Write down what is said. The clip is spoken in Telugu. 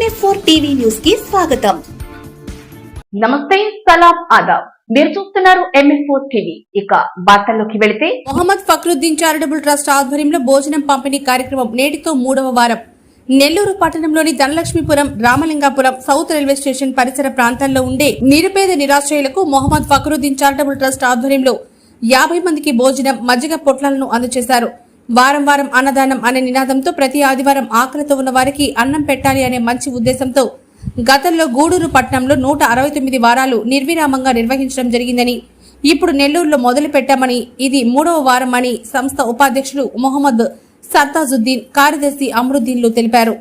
MF4 టీవీ న్యూస్ కి స్వాగతం. నమస్తే, సలాం, ఆదాబ్. మీరు చూస్తున్నారు MF4 టీవీ. ఇక వార్తల్లోకి వెళితే, మొహమ్మద్ ఫక్రుద్దీన్ చారిటబుల్ ట్రస్ట్ ఆధ్వర్యంలో భోజనం పంపిణీ కార్యక్రమం నేటితో 3వ వారం నెల్లూరు పట్టణంలోని Dhanalakshmipuram, Ramalingapuram, south railway station పరిసర ప్రాంతాల్లో ఉండే నిరుపేద నిరాశ్రయులకు మొహమ్మద్ ఫక్రుద్దీన్ చారిటబుల్ ట్రస్ట్ ఆధ్వర్యంలో 50 మందికి భోజనం, మజ్జిగ పొట్లాలను అందజేశారు. వారం వారం అన్నదానం అనే నినాదంతో ప్రతి ఆదివారం ఆకలితో ఉన్న వారికి అన్నం పెట్టాలి అనే మంచి ఉద్దేశంతో గతంలో గూడూరు పట్టణంలో 169 వారాలు నిర్విరామంగా నిర్వహించడం జరిగిందని, ఇప్పుడు నెల్లూరులో మొదలు పెట్టామని, ఇది 3వ వారం అని సంస్థ ఉపాధ్యక్షులు మొహమ్మద్ సర్తాజుద్దీన్, కార్యదర్శి అమరుద్దీన్లు తెలిపారు.